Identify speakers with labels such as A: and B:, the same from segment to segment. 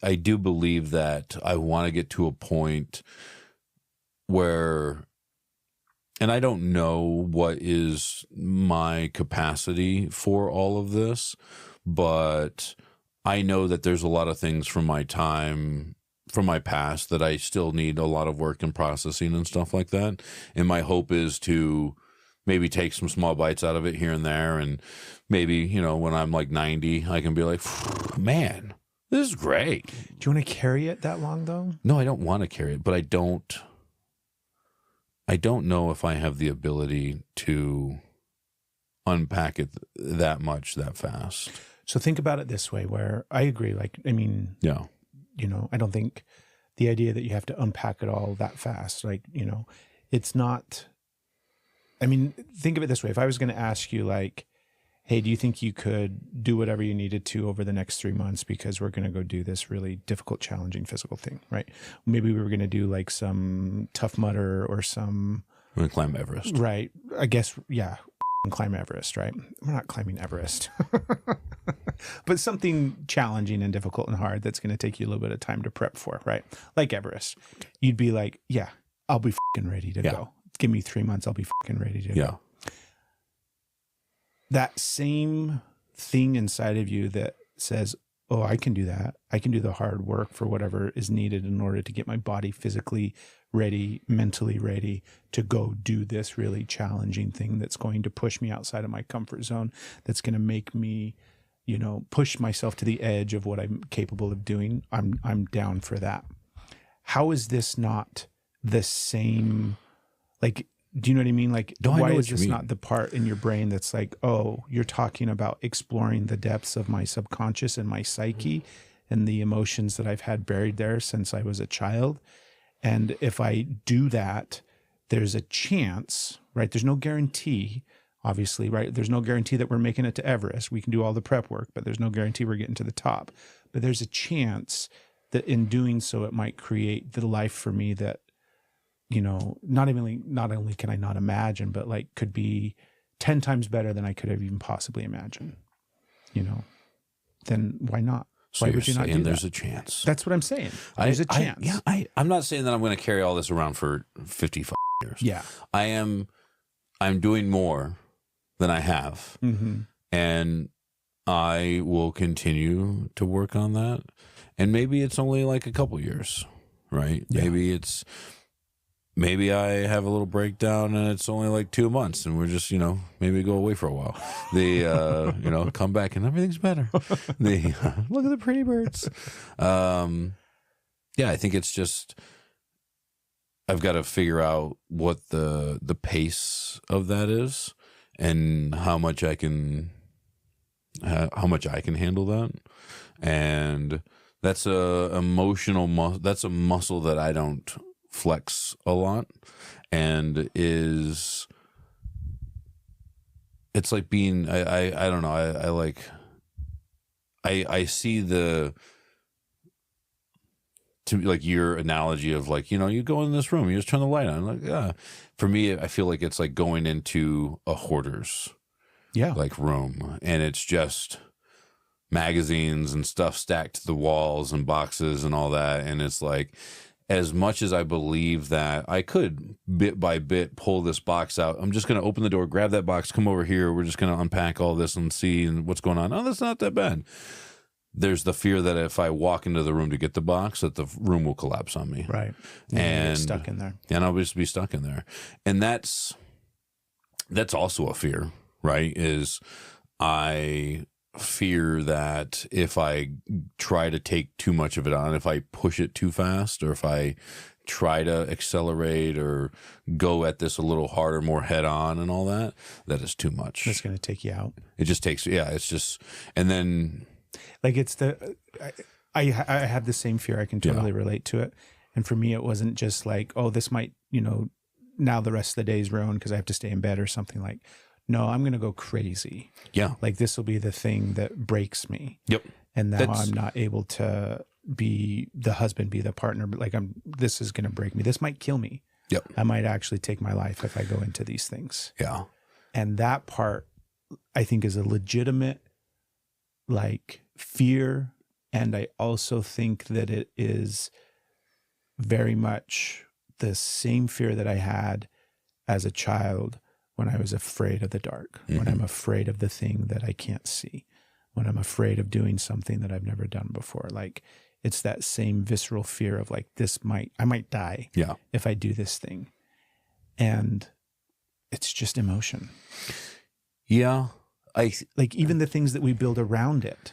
A: I do believe that I want to get to a point where, and I don't know what is my capacity for all of this, but I know that there's a lot of things from my time, from my past, that I still need a lot of work and processing and stuff like that. And my hope is to maybe take some small bites out of it here and there. And maybe, you know, when I'm like 90, I can be like, man, this is great.
B: Do you want to carry it that long though?
A: No, I don't want to carry it, but I don't know if I have the ability to unpack it that much that fast.
B: So think about it this way, where I agree. Like, I mean,
A: Yeah.
B: You know, I don't think the idea that you have to unpack it all that fast, like, you know, it's not, I mean, think of it this way. If I was going to ask you like, hey, do you think you could do whatever you needed to over the next 3 months because we're going to go do this really difficult, challenging physical thing, right? Maybe we were going to do like some Tough Mudder or some...
A: We're going to climb Everest.
B: Right. I guess, yeah, climb Everest, right? We're not climbing Everest. But something challenging and difficult and hard that's going to take you a little bit of time to prep for, right? Like Everest. You'd be like, yeah, I'll be fucking ready to go. Give me 3 months, I'll be fucking ready to go. That same thing inside of you that says, oh, I can do that. I can do the hard work for whatever is needed in order to get my body physically ready, mentally ready to go do this really challenging thing that's going to push me outside of my comfort zone, that's going to make me, you know, push myself to the edge of what I'm capable of doing. I'm down for that. How is this not the same? Like, do you know what I mean? Like, why is this not the part in your brain that's like, oh, you're talking about exploring the depths of my subconscious and my psyche and the emotions that I've had buried there since I was a child. And if I do that, there's a chance, right? There's no guarantee, obviously, right? There's no guarantee that we're making it to Everest. We can do all the prep work, but there's no guarantee we're getting to the top. But there's a chance that in doing so, it might create the life for me that, you know, not only can I not imagine, but like could be 10 times better than I could have even possibly imagined, you know, then why not?
A: So
B: why would you not do that?
A: There's a chance.
B: That's what I'm saying. There's a chance.
A: I'm not saying that I'm going to carry all this around for 55 years.
B: Yeah.
A: I'm doing more than I have. Mm-hmm. And I will continue to work on that. And maybe it's only like a couple years, right? Yeah. Maybe I have a little breakdown and it's only like 2 months and we're just, you know, maybe go away for a while. You know, come back and everything's better. Look at the pretty birds. Yeah, I think it's just, I've got to figure out what the pace of that is and how much I can handle that. And that's that's a muscle that I don't flex a lot, and it's like being, I don't know, I see like your analogy of like, you know, you go in this room, you just turn the light on, like, yeah. For me, I feel like it's like going into a hoarder's like room, and it's just magazines and stuff stacked to the walls and boxes and all that, and it's like, as much as I believe that I could bit by bit pull this box out, I'm just going to open the door, grab that box, come over here. We're just going to unpack all this and see what's going on. Oh, that's not that bad. There's the fear that if I walk into the room to get the box, that the room will collapse on me.
B: Right.
A: And
B: get stuck in there.
A: And I'll just be stuck in there. And that's also a fear, right? Is I fear that if I try to take too much of it on, if I push it too fast, or if I try to accelerate or go at this a little harder, more head on and all that, that is too much.
B: It's going to take you out.
A: It just takes, it's just, and then
B: like it's I have the same fear. I can totally relate to it. And for me, it wasn't just like, oh, this might, you know, now the rest of the day is ruined because I have to stay in bed or something. Like, no, I'm going to go crazy. Yeah. Like this will be the thing that breaks me. Yep. And now I'm not able to be the husband, be the partner, but like this is going to break me. This might kill me. Yep. I might actually take my life if I go into these things. Yeah. And that part I think is a legitimate like fear And I also think that it is very much the same fear that I had as a child when I was afraid of the dark, when I'm afraid of the thing that I can't see, when I'm afraid of doing something that I've never done before. Like, it's that same visceral fear of like, I might die if I do this thing. And it's just emotion.
A: Yeah.
B: Like even the things that we build around it,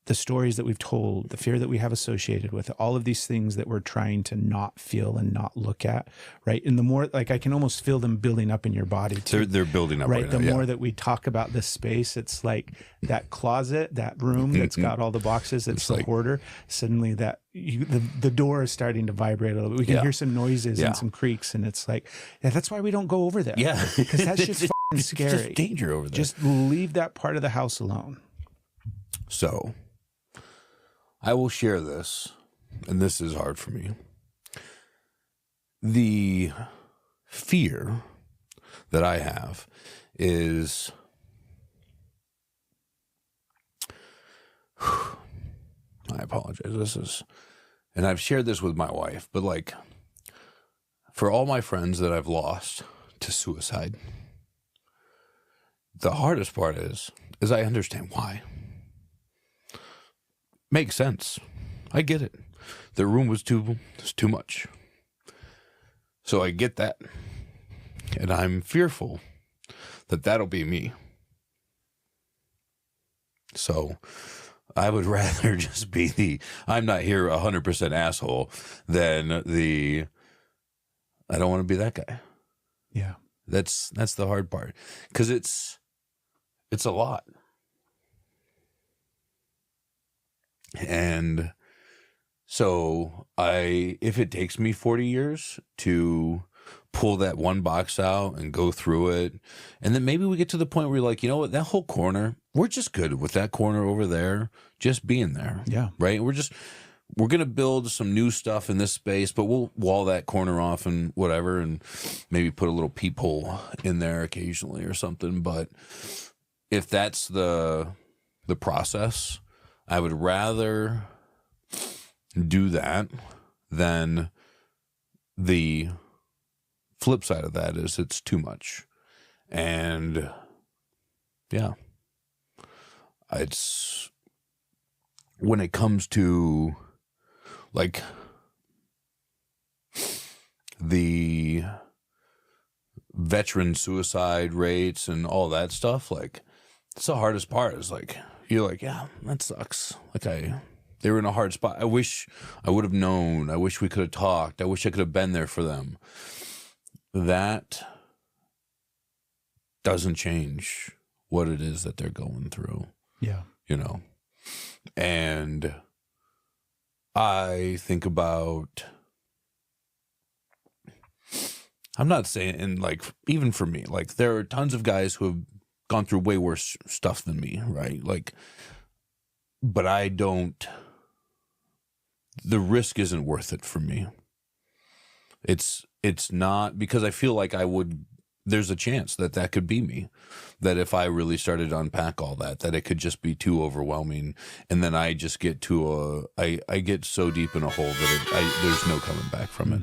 B: the stories that we've told, the fear that we have associated with it, all of these things that we're trying to not feel and not look at, right? And the more, like, I can almost feel them building up in your body too.
A: They're building up right
B: the
A: now,
B: more that we talk about this space, it's like that closet, that room that's got all the boxes, it's the like, hoarder. Suddenly the door is starting to vibrate a little bit. We can hear some noises and some creaks, and it's like, that's why we don't go over there.
A: Yeah.
B: Because that's just fucking scary.
A: Just danger over there.
B: Just leave that part of the house alone.
A: So I will share this, and this is hard for me. The fear that I have is, I apologize. And I've shared this with my wife, but like, for all my friends that I've lost to suicide, the hardest part is I understand why. Makes sense. I get it. The room was too much. So I get that. And I'm fearful that that'll be me. So I would rather just be I'm not here 100% asshole than I don't want to be that guy.
B: Yeah.
A: That's the hard part. 'Cause it's a lot. And so if it takes me 40 years to pull that one box out and go through it, and then maybe we get to the point where you're like, you know what, that whole corner, we're just good with that corner over there, just being there.
B: Yeah.
A: Right. We're going to build some new stuff in this space, but we'll wall that corner off and whatever, and maybe put a little peephole in there occasionally or something. But if that's the process, I would rather do that than the flip side of that is it's too much. And yeah, it's when it comes to like the veteran suicide rates and all that stuff, like it's the hardest part is like, you're like, yeah, that sucks. Like they were in a hard spot. I wish I would have known. I wish we could have talked. I wish I could have been there for them. That doesn't change what it is that they're going through.
B: Yeah.
A: You know? And I think about, I'm not saying, and like, even for me, like there are tons of guys who have gone through way worse stuff than me, right? Like, but the risk isn't worth it for me. It's not, because I feel like there's a chance that could be me. That if I really started to unpack all that it could just be too overwhelming. And then I just get I get so deep in a hole that there's no coming back from it.